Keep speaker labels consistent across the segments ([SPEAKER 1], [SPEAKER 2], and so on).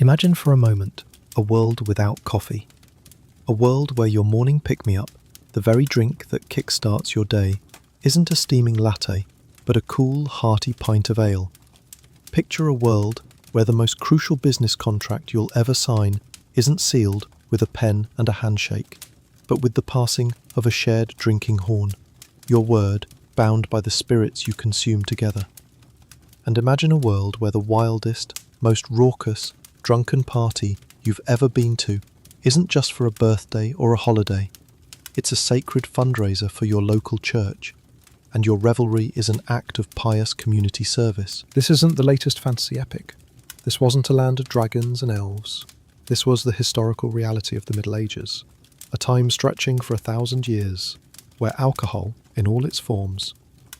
[SPEAKER 1] Imagine for a moment a world without coffee. A world where your morning pick-me-up, the very drink that kickstarts your day, isn't a steaming latte, but a cool, hearty pint of ale. Picture a world where the most crucial business contract you'll ever sign isn't sealed with a pen and a handshake, but with the passing of a shared drinking horn, your word bound by the spirits you consume together. And imagine a world where the wildest, most raucous, drunken party you've ever been to isn't just for a birthday or a holiday. It's a sacred fundraiser for your local church, and your revelry is an act of pious community service.
[SPEAKER 2] This isn't the latest fantasy epic. This wasn't a land of dragons and elves. This was the historical reality of the Middle Ages, a time stretching for 1,000 years, where alcohol, in all its forms,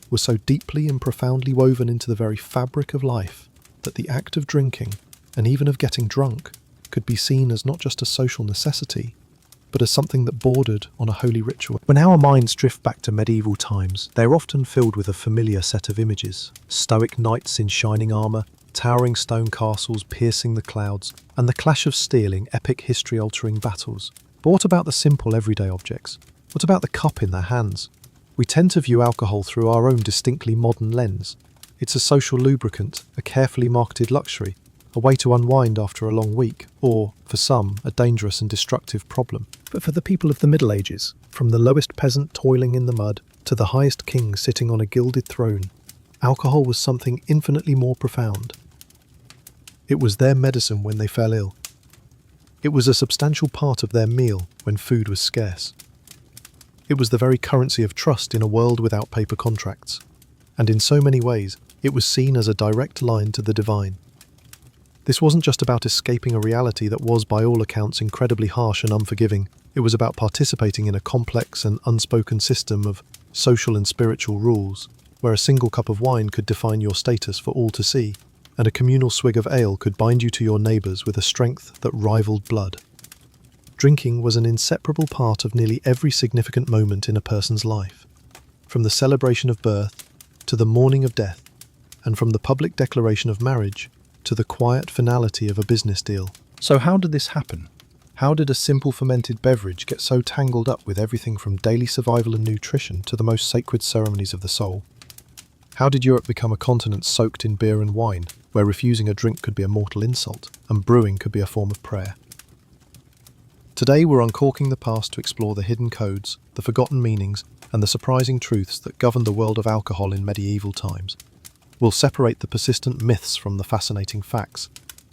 [SPEAKER 2] was so deeply and profoundly woven into the very fabric of life that the act of drinking, and even of getting drunk, could be seen as not just a social necessity, but as something that bordered on a holy ritual. When our minds drift back to medieval times, they are often filled with a familiar set of images: stoic knights in shining armour, towering stone castles piercing the clouds, and the clash of steel in epic history-altering battles. But what about the simple everyday objects? What about the cup in their hands? We tend to view alcohol through our own distinctly modern lens. It's a social lubricant, a carefully marketed luxury, a way to unwind after a long week, or, for some, a dangerous and destructive problem. But for the people of the Middle Ages, from the lowest peasant toiling in the mud to the highest king sitting on a gilded throne, alcohol was something infinitely more profound. It was their medicine when they fell ill. It was a substantial part of their meal when food was scarce. It was the very currency of trust in a world without paper contracts. And in so many ways, it was seen as a direct line to the divine. This wasn't just about escaping a reality that was, by all accounts, incredibly harsh and unforgiving. It was about participating in a complex and unspoken system of social and spiritual rules, where a single cup of wine could define your status for all to see, and a communal swig of ale could bind you to your neighbours with a strength that rivaled blood. Drinking was an inseparable part of nearly every significant moment in a person's life, from the celebration of birth to the mourning of death, and from the public declaration of marriage to the quiet finality of a business deal. So how did this happen? How did a simple fermented beverage get so tangled up with everything from daily survival and nutrition to the most sacred ceremonies of the soul? How did Europe become a continent soaked in beer and wine, where refusing a drink could be a mortal insult, and brewing could be a form of prayer? Today we're uncorking the past to explore the hidden codes, the forgotten meanings, and the surprising truths that governed the world of alcohol in medieval times. We'll separate the persistent myths from the fascinating facts.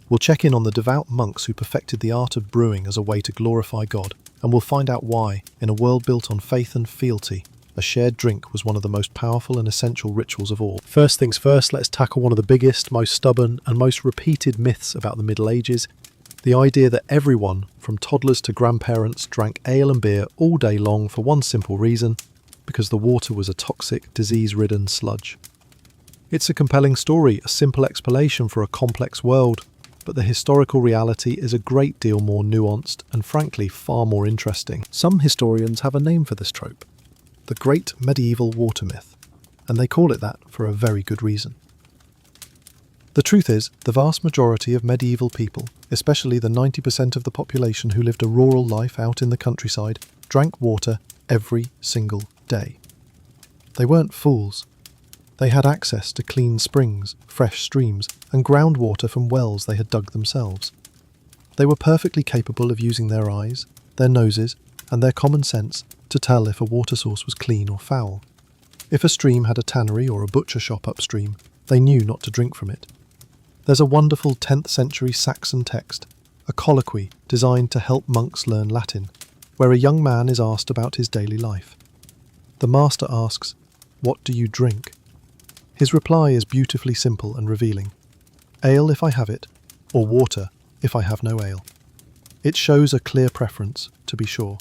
[SPEAKER 2] We'll check in on the devout monks who perfected the art of brewing as a way to glorify God, and we'll find out why, in a world built on faith and fealty, a shared drink was one of the most powerful and essential rituals of all. First things first, let's tackle one of the biggest, most stubborn, and most repeated myths about the Middle Ages: the idea that everyone, from toddlers to grandparents, drank ale and beer all day long for one simple reason: because the water was a toxic, disease-ridden sludge. It's a compelling story, a simple explanation for a complex world, but the historical reality is a great deal more nuanced and frankly far more interesting. Some historians have a name for this trope: the Great Medieval Water Myth, and they call it that for a very good reason. The truth is, the vast majority of medieval people, especially the 90% of the population who lived a rural life out in the countryside, drank water every single day. They weren't fools. They had access to clean springs, fresh streams, and groundwater from wells they had dug themselves. They were perfectly capable of using their eyes, their noses, and their common sense to tell if a water source was clean or foul. If a stream had a tannery or a butcher shop upstream, they knew not to drink from it. There's a wonderful 10th century Saxon text, a colloquy designed to help monks learn Latin, where a young man is asked about his daily life. The master asks, "What do you drink?" His reply is beautifully simple and revealing: "Ale if I have it, or water if I have no ale." It shows a clear preference, to be sure,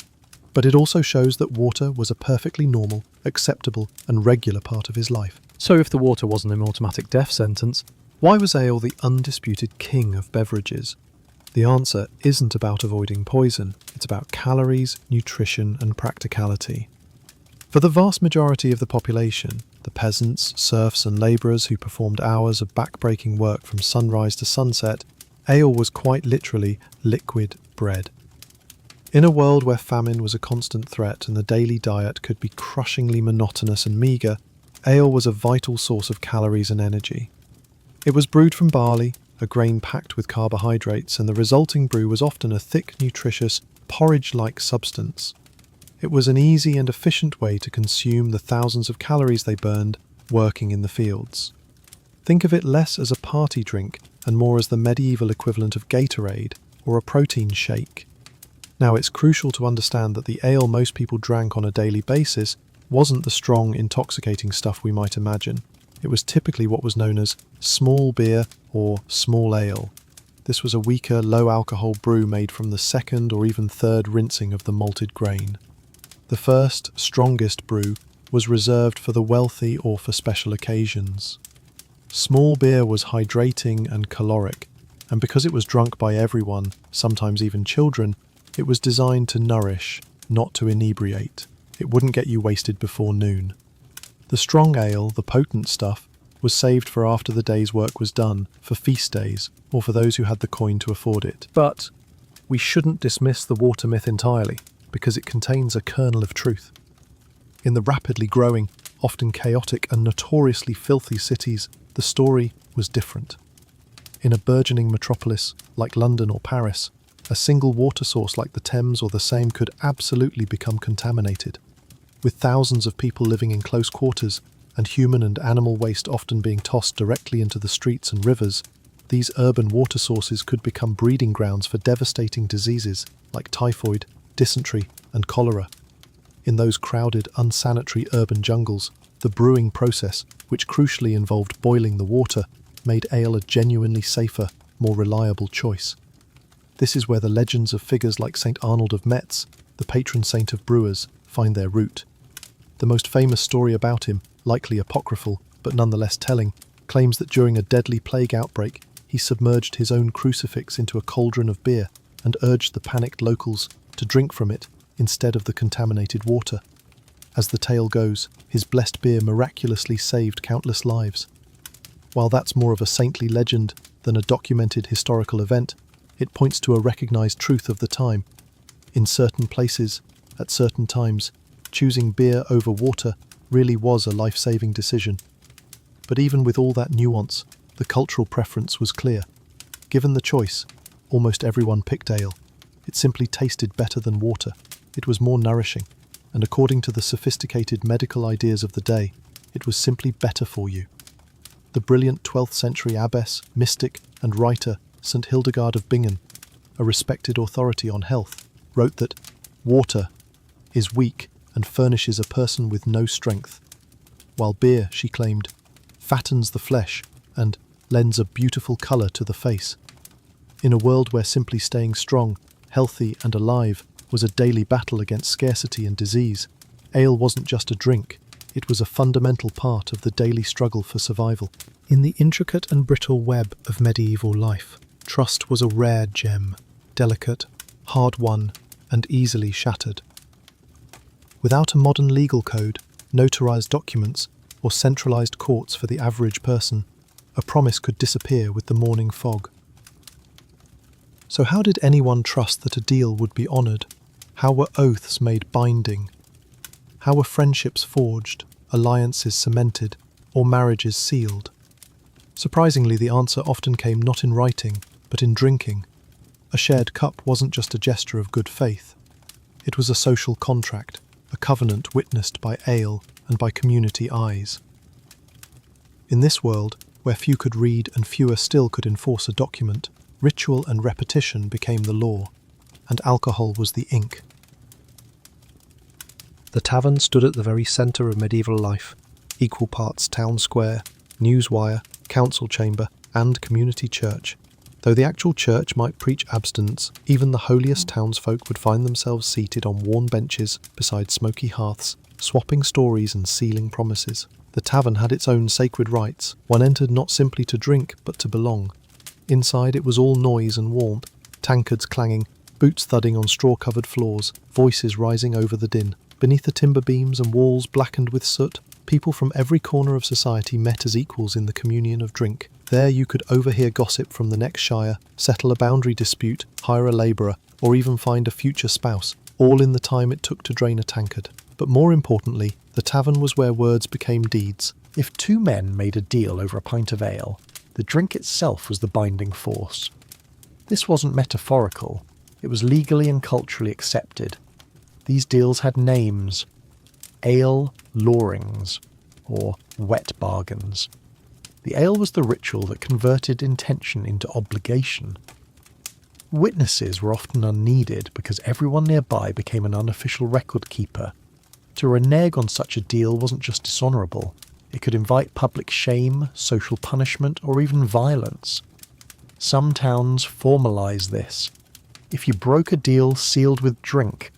[SPEAKER 2] but it also shows that water was a perfectly normal, acceptable, and regular part of his life. So if the water wasn't an automatic death sentence, why was ale the undisputed king of beverages? The answer isn't about avoiding poison, it's about calories, nutrition, and practicality. For the vast majority of the population, the peasants, serfs, and labourers who performed hours of back-breaking work from sunrise to sunset, Ale was quite literally liquid bread. In a world where famine was a constant threat and the daily diet could be crushingly monotonous and meagre, ale was a vital source of calories and energy. It was brewed from barley, a grain packed with carbohydrates, and the resulting brew was often a thick, nutritious, porridge-like substance. It was an easy and efficient way to consume the thousands of calories they burned working in the fields. Think of it less as a party drink and more as the medieval equivalent of Gatorade or a protein shake. Now, it's crucial to understand that the ale most people drank on a daily basis wasn't the strong, intoxicating stuff we might imagine. It was typically what was known as small beer or small ale. This was a weaker, low-alcohol brew made from the second or even third rinsing of the malted grain. The first, strongest brew was reserved for the wealthy or for special occasions. Small beer was hydrating and caloric, and because it was drunk by everyone, sometimes even children, it was designed to nourish, not to inebriate. It wouldn't get you wasted before noon. The strong ale, the potent stuff, was saved for after the day's work was done, for feast days, or for those who had the coin to afford it. But we shouldn't dismiss the water myth entirely, because it contains a kernel of truth. In the rapidly growing, often chaotic and notoriously filthy cities, the story was different. In a burgeoning metropolis like London or Paris, a single water source like the Thames or the Seine could absolutely become contaminated. With thousands of people living in close quarters and human and animal waste often being tossed directly into the streets and rivers, these urban water sources could become breeding grounds for devastating diseases like typhoid, dysentery, and cholera. In those crowded, unsanitary urban jungles, the brewing process, which crucially involved boiling the water, made ale a genuinely safer, more reliable choice. This is where the legends of figures like St. Arnold of Metz, the patron saint of brewers, find their root. The most famous story about him, likely apocryphal but nonetheless telling, claims that during a deadly plague outbreak, he submerged his own crucifix into a cauldron of beer and urged the panicked locals to drink from it instead of the contaminated water. As the tale goes, his blessed beer miraculously saved countless lives. While that's more of a saintly legend than a documented historical event, it points to a recognized truth of the time. In certain places, at certain times, choosing beer over water really was a life-saving decision. But even with all that nuance, the cultural preference was clear. Given the choice, almost everyone picked ale. It simply tasted better than water. It was more nourishing, and according to the sophisticated medical ideas of the day, it was simply better for you. The brilliant 12th century abbess, mystic, and writer St. Hildegard of Bingen, a respected authority on health, wrote that water is weak and furnishes a person with no strength, while beer, she claimed, fattens the flesh and lends a beautiful colour to the face. In a world where simply staying strong, healthy and alive was a daily battle against scarcity and disease, ale wasn't just a drink, it was a fundamental part of the daily struggle for survival. In the intricate and brittle web of medieval life, trust was a rare gem, delicate, hard-won, and easily shattered. Without a modern legal code, notarized documents, or centralized courts for the average person, a promise could disappear with the morning fog. So how did anyone trust that a deal would be honored? How were oaths made binding? How were friendships forged, alliances cemented, or marriages sealed? Surprisingly, the answer often came not in writing, but in drinking. A shared cup wasn't just a gesture of good faith. It was a social contract, a covenant witnessed by ale and by community eyes. In this world, where few could read and fewer still could enforce a document, ritual and repetition became the law, and alcohol was the ink. The tavern stood at the very centre of medieval life, equal parts town square, newswire, council chamber, and community church. Though the actual church might preach abstinence, even the holiest townsfolk would find themselves seated on worn benches beside smoky hearths, swapping stories and sealing promises. The tavern had its own sacred rites. One entered not simply to drink, but to belong. Inside it was all noise and warmth, tankards clanging, boots thudding on straw-covered floors, voices rising over the din. Beneath the timber beams and walls blackened with soot, people from every corner of society met as equals in the communion of drink. There you could overhear gossip from the next shire, settle a boundary dispute, hire a labourer, or even find a future spouse, all in the time it took to drain a tankard. But more importantly, the tavern was where words became deeds.
[SPEAKER 3] If two men made a deal over a pint of ale, the drink itself was the binding force. This wasn't metaphorical, it was legally and culturally accepted. These deals had names: ale lorings, or wet bargains. The ale was the ritual that converted intention into obligation. Witnesses were often unneeded because everyone nearby became an unofficial record keeper. To renege on such a deal wasn't just dishonourable, it could invite public shame, social punishment, or even violence. Some towns formalised this. If you broke a deal sealed with drink,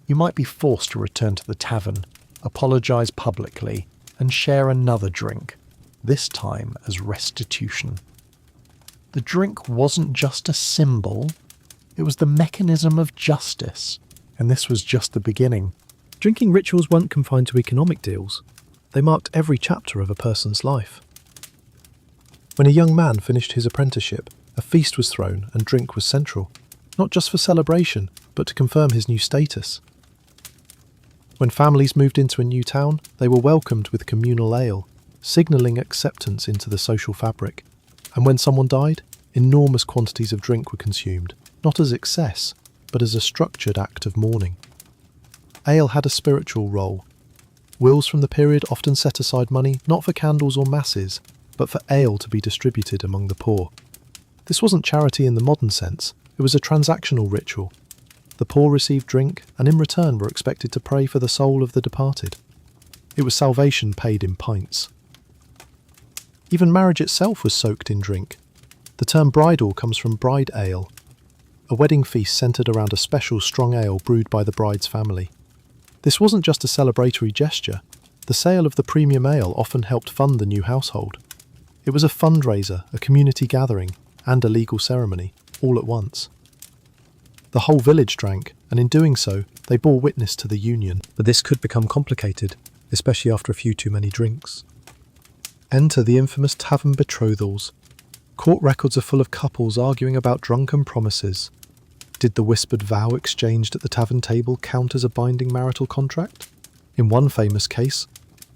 [SPEAKER 3] you might be forced to return to the tavern, apologise publicly, and share another drink, this time as restitution. The drink wasn't just a symbol, it was the mechanism of justice, and this was just the beginning.
[SPEAKER 1] Drinking rituals weren't confined to economic deals. They marked every chapter of a person's life. When a young man finished his apprenticeship, a feast was thrown and drink was central, not just for celebration, but to confirm his new status. When families moved into a new town, they were welcomed with communal ale, signalling acceptance into the social fabric. And when someone died, enormous quantities of drink were consumed, not as excess, but as a structured act of mourning. Ale had a spiritual role. Wills from the period often set aside money not for candles or masses, but for ale to be distributed among the poor. This wasn't charity in the modern sense, it was a transactional ritual. The poor received drink, and in return were expected to pray for the soul of the departed. It was salvation paid in pints. Even marriage itself was soaked in drink. The term bridal comes from bride ale, a wedding feast centred around a special strong ale brewed by the bride's family. This wasn't just a celebratory gesture. The sale of the premium ale often helped fund the new household. It was a fundraiser, a community gathering, and a legal ceremony, all at once. The whole village drank, and in doing so, they bore witness to the union. But this could become complicated, especially after a few too many drinks. Enter the infamous tavern betrothals. Court records are full of couples arguing about drunken promises. Did the whispered vow exchanged at the tavern table count as a binding marital contract? In one famous case,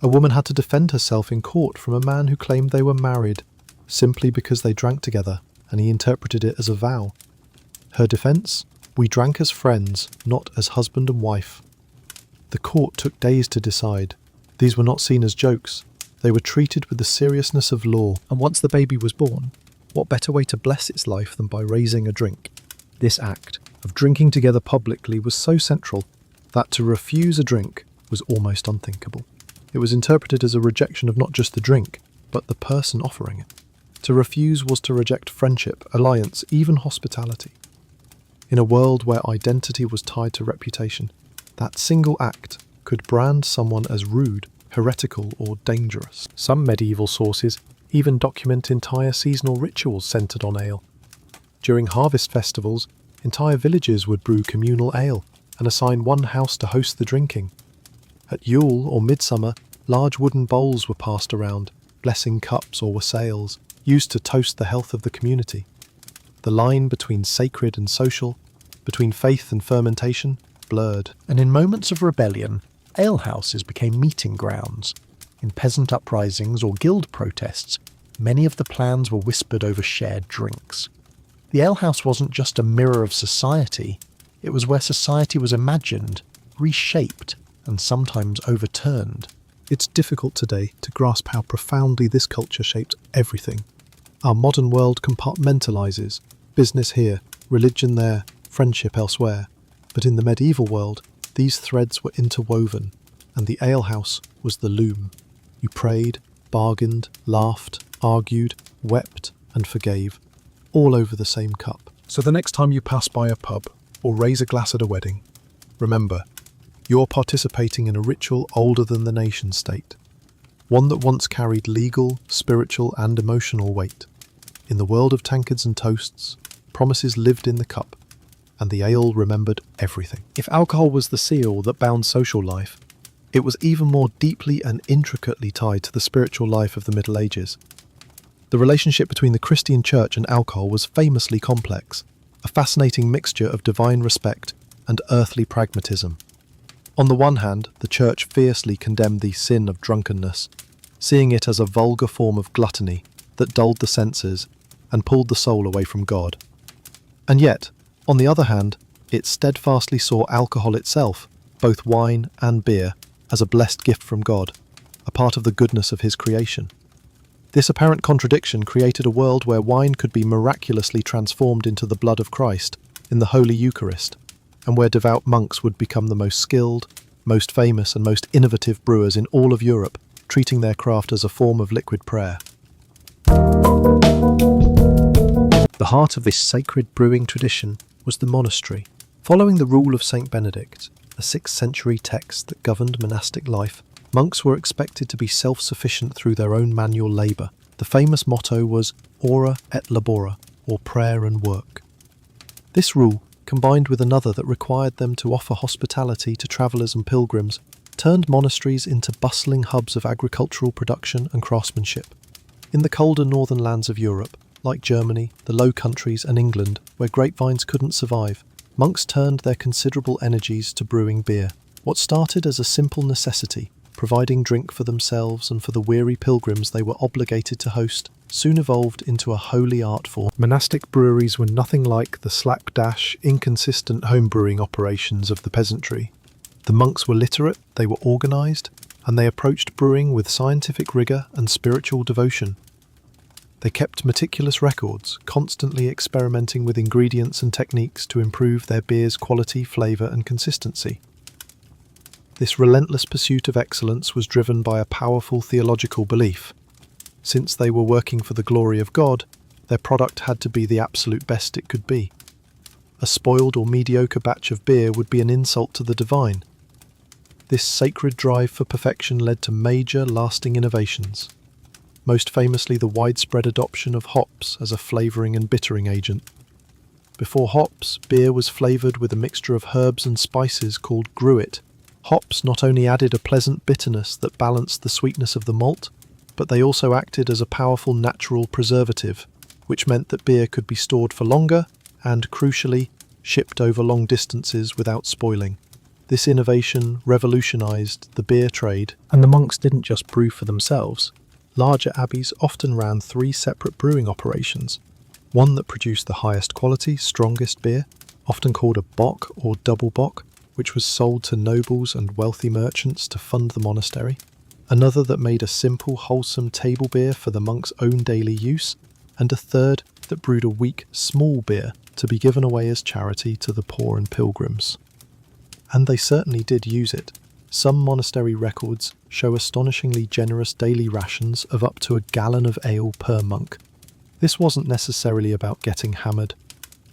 [SPEAKER 1] a woman had to defend herself in court from a man who claimed they were married, simply because they drank together, and he interpreted it as a vow. Her defence? We drank as friends, not as husband and wife. The court took days to decide. These were not seen as jokes. They were treated with the seriousness of law. And once the baby was born, what better way to bless its life than by raising a drink? This act of drinking together publicly was so central that to refuse a drink was almost unthinkable. It was interpreted as a rejection of not just the drink, but the person offering it. To refuse was to reject friendship, alliance, even hospitality. In a world where identity was tied to reputation, that single act could brand someone as rude, heretical, or dangerous. Some medieval sources even document entire seasonal rituals centred on ale. During harvest festivals, entire villages would brew communal ale and assign one house to host the drinking. At Yule or Midsummer, large wooden bowls were passed around, blessing cups or wassails, used to toast the health of the community. The line between sacred and social, between faith and fermentation, blurred.
[SPEAKER 3] And in moments of rebellion, alehouses became meeting grounds. In peasant uprisings or guild protests, many of the plans were whispered over shared drinks. The alehouse wasn't just a mirror of society, it was where society was imagined, reshaped, and sometimes overturned.
[SPEAKER 2] It's difficult today to grasp how profoundly this culture shaped everything. Our modern world compartmentalises, business here, religion there, friendship elsewhere. But in the medieval world, these threads were interwoven, and the alehouse was the loom. You prayed, bargained, laughed, argued, wept, and forgave, all over the same cup. So the next time you pass by a pub, or raise a glass at a wedding, remember, you're participating in a ritual older than the nation-state, one that once carried legal, spiritual, and emotional weight. In the world of tankards and toasts, promises lived in the cup, and the ale remembered everything. If alcohol was the seal that bound social life, it was even more deeply and intricately tied to the spiritual life of the Middle Ages. The relationship between the Christian church and alcohol was famously complex, a fascinating mixture of divine respect and earthly pragmatism. On the one hand, the church fiercely condemned the sin of drunkenness, seeing it as a vulgar form of gluttony that dulled the senses and pulled the soul away from God. And yet, on the other hand, it steadfastly saw alcohol itself, both wine and beer, as a blessed gift from God, a part of the goodness of his creation. This apparent contradiction created a world where wine could be miraculously transformed into the blood of Christ in the Holy Eucharist, and where devout monks would become the most skilled, most famous and most innovative brewers in all of Europe, treating their craft as a form of liquid prayer. The heart of this sacred brewing tradition was the monastery. Following the rule of Saint Benedict, a 6th century text that governed monastic life, monks were expected to be self-sufficient through their own manual labour. The famous motto was ora et labora, or prayer and work. This rule, combined with another that required them to offer hospitality to travellers and pilgrims, turned monasteries into bustling hubs of agricultural production and craftsmanship. In the colder northern lands of Europe, like Germany, the Low Countries and England, where grapevines couldn't survive, monks turned their considerable energies to brewing beer. What started as a simple necessity, providing drink for themselves and for the weary pilgrims they were obligated to host, soon evolved into a holy art form. Monastic breweries were nothing like the slapdash, inconsistent homebrewing operations of the peasantry. The monks were literate, they were organised, and they approached brewing with scientific rigour and spiritual devotion. They kept meticulous records, constantly experimenting with ingredients and techniques to improve their beer's quality, flavour and consistency. This relentless pursuit of excellence was driven by a powerful theological belief. Since they were working for the glory of God, their product had to be the absolute best it could be. A spoiled or mediocre batch of beer would be an insult to the divine. This sacred drive for perfection led to major, lasting innovations, most famously the widespread adoption of hops as a flavouring and bittering agent. Before hops, beer was flavoured with a mixture of herbs and spices called gruit. Hops not only added a pleasant bitterness that balanced the sweetness of the malt, but they also acted as a powerful natural preservative, which meant that beer could be stored for longer and, crucially, shipped over long distances without spoiling. This innovation revolutionised the beer trade, and the monks didn't just brew for themselves. Larger abbeys often ran 3 separate brewing operations, one that produced the highest quality, strongest beer, often called a bock or double bock, which was sold to nobles and wealthy merchants to fund the monastery, another that made a simple, wholesome table beer for the monks' own daily use, and a third that brewed a weak, small beer to be given away as charity to the poor and pilgrims. And they certainly did use it. Some monastery records show astonishingly generous daily rations of up to a gallon of ale per monk. This wasn't necessarily about getting hammered.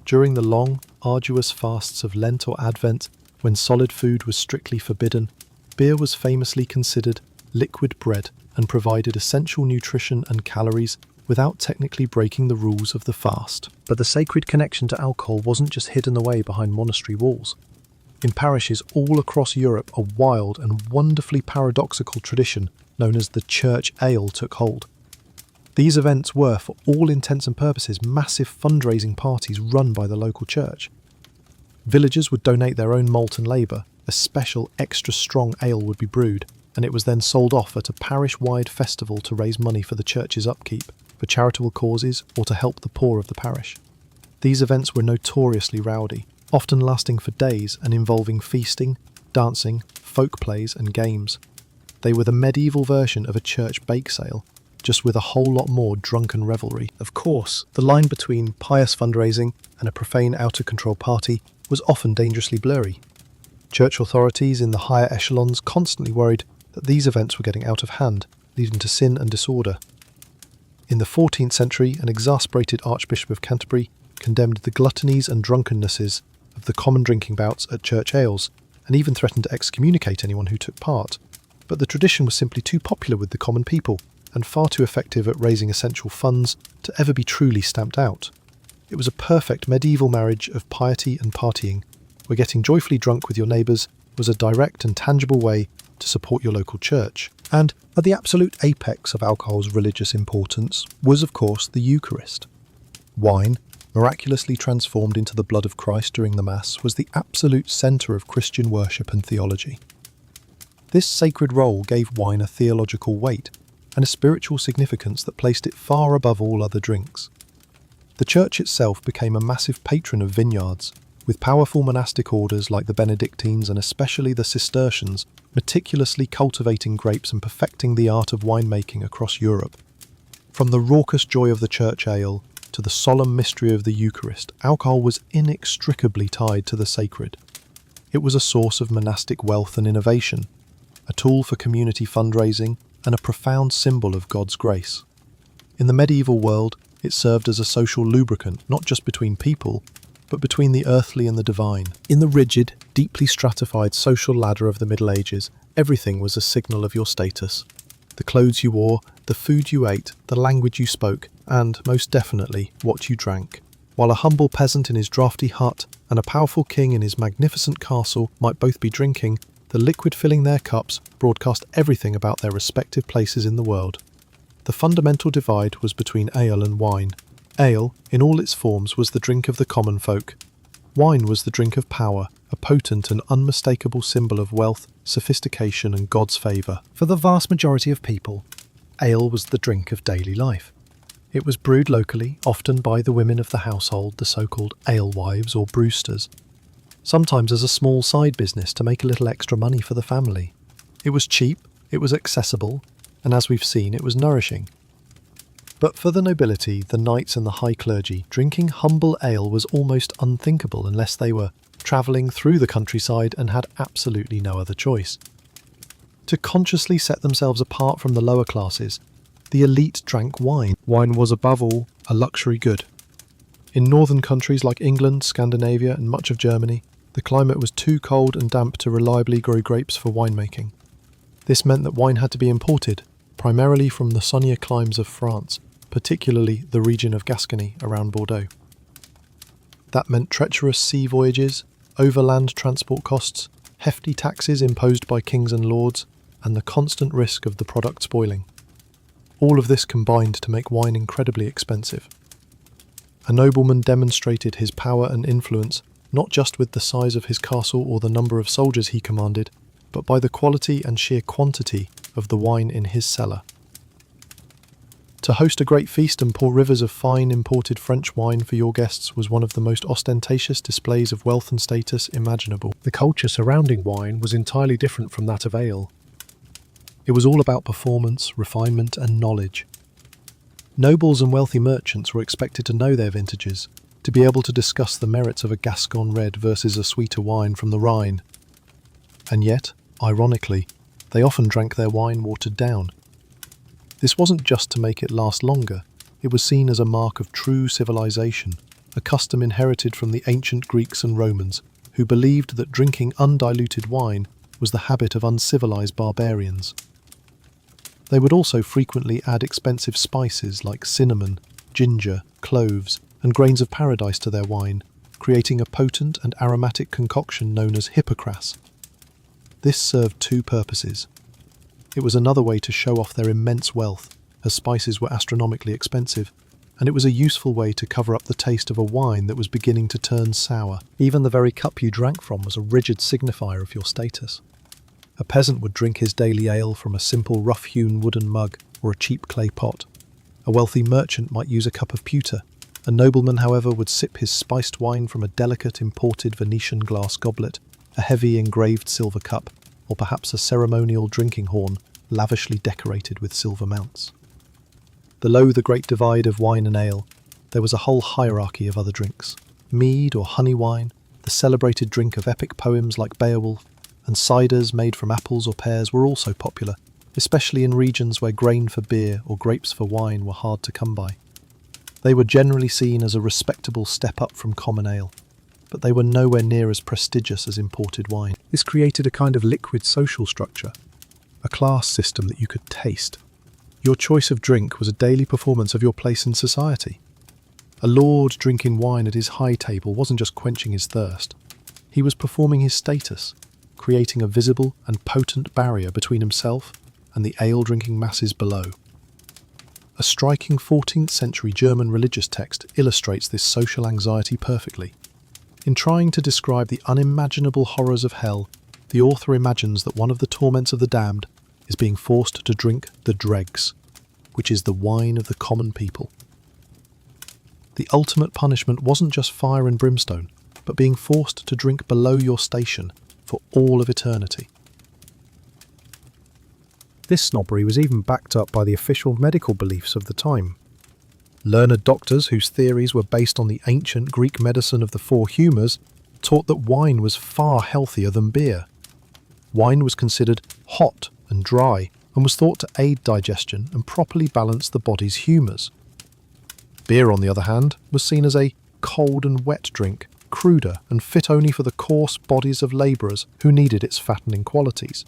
[SPEAKER 2] During the long, arduous fasts of Lent or Advent, when solid food was strictly forbidden, beer was famously considered liquid bread and provided essential nutrition and calories without technically breaking the rules of the fast. But the sacred connection to alcohol wasn't just hidden away behind monastery walls. In parishes all across Europe, a wild and wonderfully paradoxical tradition known as the church ale took hold. These events were, for all intents and purposes, massive fundraising parties run by the local church. Villagers would donate their own malt and labour, a special extra strong ale would be brewed, and it was then sold off at a parish-wide festival to raise money for the church's upkeep, for charitable causes or to help the poor of the parish. These events were notoriously rowdy, often lasting for days and involving feasting, dancing, folk plays and games. They were the medieval version of a church bake sale, just with a whole lot more drunken revelry. Of course, the line between pious fundraising and a profane out-of-control party was often dangerously blurry. Church authorities in the higher echelons constantly worried that these events were getting out of hand, leading to sin and disorder. In the 14th century, an exasperated Archbishop of Canterbury condemned the gluttonies and drunkennesses of the common drinking bouts at church ales, and even threatened to excommunicate anyone who took part. But the tradition was simply too popular with the common people, and far too effective at raising essential funds to ever be truly stamped out. It was a perfect medieval marriage of piety and partying, where getting joyfully drunk with your neighbours was a direct and tangible way to support your local church. And at the absolute apex of alcohol's religious importance was, of course, the Eucharist. Wine, miraculously transformed into the blood of Christ during the Mass, was the absolute centre of Christian worship and theology. This sacred role gave wine a theological weight and a spiritual significance that placed it far above all other drinks. The Church itself became a massive patron of vineyards, with powerful monastic orders like the Benedictines and especially the Cistercians meticulously cultivating grapes and perfecting the art of winemaking across Europe. From the raucous joy of the church ale to the solemn mystery of the Eucharist, alcohol was inextricably tied to the sacred. It was a source of monastic wealth and innovation, a tool for community fundraising, and a profound symbol of God's grace. In the medieval world, it served as a social lubricant, not just between people, but between the earthly and the divine. In the rigid, deeply stratified social ladder of the Middle Ages, everything was a signal of your status. The clothes you wore, the food you ate, the language you spoke, and, most definitely, what you drank. While a humble peasant in his draughty hut and a powerful king in his magnificent castle might both be drinking, the liquid filling their cups broadcast everything about their respective places in the world. The fundamental divide was between ale and wine. Ale, in all its forms, was the drink of the common folk. Wine was the drink of power, a potent and unmistakable symbol of wealth, sophistication, and God's favour. For the vast majority of people, ale was the drink of daily life. It was brewed locally, often by the women of the household, the so-called alewives or brewsters, sometimes as a small side business to make a little extra money for the family. It was cheap, it was accessible, and as we've seen, it was nourishing. But for the nobility, the knights and the high clergy, drinking humble ale was almost unthinkable unless they were travelling through the countryside and had absolutely no other choice. To consciously set themselves apart from the lower classes, the elite drank wine. Wine was above all a luxury good. In northern countries like England, Scandinavia and much of Germany, the climate was too cold and damp to reliably grow grapes for winemaking. This meant that wine had to be imported, primarily from the sunnier climes of France, particularly the region of Gascony around Bordeaux. That meant treacherous sea voyages, overland transport costs, hefty taxes imposed by kings and lords, and the constant risk of the product spoiling. All of this combined to make wine incredibly expensive. A nobleman demonstrated his power and influence not just with the size of his castle or the number of soldiers he commanded, but by the quality and sheer quantity of the wine in his cellar. To host a great feast and pour rivers of fine imported French wine for your guests was one of the most ostentatious displays of wealth and status imaginable. The culture surrounding wine was entirely different from that of ale. It was all about performance, refinement, and knowledge. Nobles and wealthy merchants were expected to know their vintages, to be able to discuss the merits of a Gascon red versus a sweeter wine from the Rhine. And yet, ironically, they often drank their wine watered down. This wasn't just to make it last longer, it was seen as a mark of true civilization, a custom inherited from the ancient Greeks and Romans, who believed that drinking undiluted wine was the habit of uncivilized barbarians. They would also frequently add expensive spices like cinnamon, ginger, cloves, and grains of paradise to their wine, creating a potent and aromatic concoction known as hippocras. This served two purposes. It was another way to show off their immense wealth, as spices were astronomically expensive, and it was a useful way to cover up the taste of a wine that was beginning to turn sour. Even the very cup you drank from was a rigid signifier of your status. A peasant would drink his daily ale from a simple rough-hewn wooden mug or a cheap clay pot. A wealthy merchant might use a cup of pewter. A nobleman, however, would sip his spiced wine from a delicate imported Venetian glass goblet, a heavy engraved silver cup, or perhaps a ceremonial drinking horn lavishly decorated with silver mounts. Below the great divide of wine and ale, there was a whole hierarchy of other drinks. Mead or honey wine, the celebrated drink of epic poems like Beowulf, and ciders made from apples or pears were also popular, especially in regions where grain for beer or grapes for wine were hard to come by. They were generally seen as a respectable step up from common ale, but they were nowhere near as prestigious as imported wine. This created a kind of liquid social structure, a class system that you could taste. Your choice of drink was a daily performance of your place in society. A lord drinking wine at his high table wasn't just quenching his thirst. He was performing his status, creating a visible and potent barrier between himself and the ale-drinking masses below. A striking 14th century German religious text illustrates this social anxiety perfectly. In trying to describe the unimaginable horrors of hell, the author imagines that one of the torments of the damned is being forced to drink the dregs, which is the wine of the common people. The ultimate punishment wasn't just fire and brimstone, but being forced to drink below your station for all of eternity.
[SPEAKER 1] This snobbery was even backed up by the official medical beliefs of the time. Learned doctors whose theories were based on the ancient Greek medicine of the four humours taught that wine was far healthier than beer. Wine was considered hot and dry and was thought to aid digestion and properly balance the body's humours. Beer, on the other hand, was seen as a cold and wet drink, cruder and fit only for the coarse bodies of labourers who needed its fattening qualities.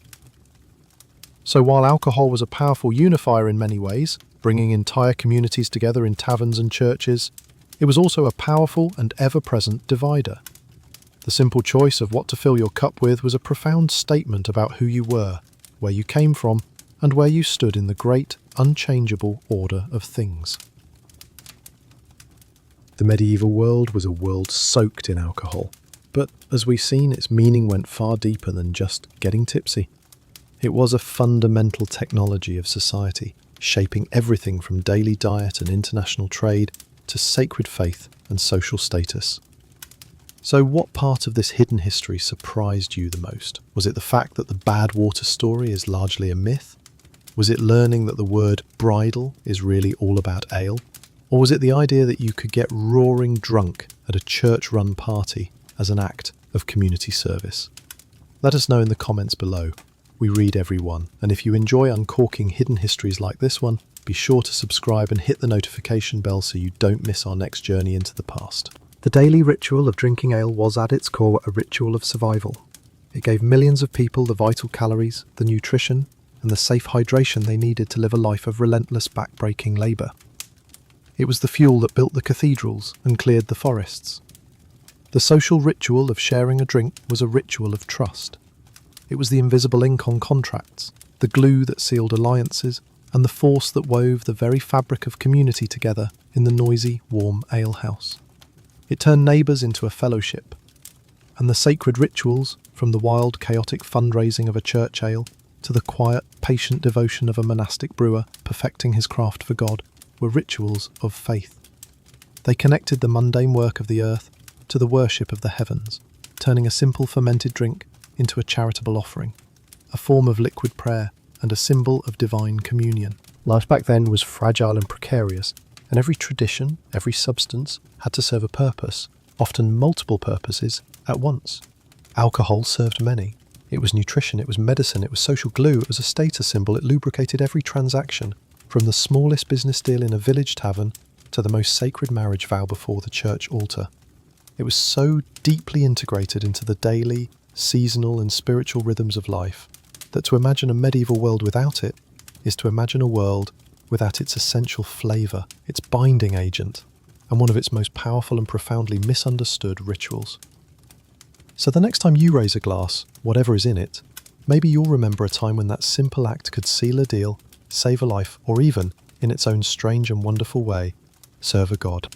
[SPEAKER 1] So while alcohol was a powerful unifier in many ways, bringing entire communities together in taverns and churches, it was also a powerful and ever-present divider. The simple choice of what to fill your cup with was a profound statement about who you were, where you came from, and where you stood in the great, unchangeable order of things. The medieval world was a world soaked in alcohol, but as we've seen, its meaning went far deeper than just getting tipsy. It was a fundamental technology of society, shaping everything from daily diet and international trade to sacred faith and social status. So what part of this hidden history surprised you the most? Was it the fact that the bad water story is largely a myth? Was it learning that the word bridal is really all about ale? Or was it the idea that you could get roaring drunk at a church-run party as an act of community service? Let us know in the comments below. We read every one, and if you enjoy uncorking hidden histories like this one, be sure to subscribe and hit the notification bell so you don't miss our next journey into the past. The daily ritual of drinking ale was at its core a ritual of survival. It gave millions of people the vital calories, the nutrition, and the safe hydration they needed to live a life of relentless back-breaking labour. It was the fuel that built the cathedrals and cleared the forests. The social ritual of sharing a drink was a ritual of trust. It was the invisible ink on contracts, the glue that sealed alliances, and the force that wove the very fabric of community together in the noisy, warm alehouse. It turned neighbours into a fellowship, and the sacred rituals, from the wild, chaotic fundraising of a church ale to the quiet, patient devotion of a monastic brewer perfecting his craft for God, were rituals of faith. They connected the mundane work of the earth to the worship of the heavens, turning a simple fermented drink into a charitable offering, a form of liquid prayer and a symbol of divine communion. Life back then was fragile and precarious, and every tradition, every substance, had to serve a purpose, often multiple purposes, at once. Alcohol served many. It was nutrition, it was medicine, it was social glue, it was a status symbol, it lubricated every transaction, from the smallest business deal in a village tavern to the most sacred marriage vow before the church altar. It was so deeply integrated into the daily, seasonal and spiritual rhythms of life that to imagine a medieval world without it is to imagine a world without its essential flavour, its binding agent, and one of its most powerful and profoundly misunderstood rituals. So the next time you raise a glass, whatever is in it, maybe you'll remember a time when that simple act could seal a deal, save a life, or even, in its own strange and wonderful way, serve a god.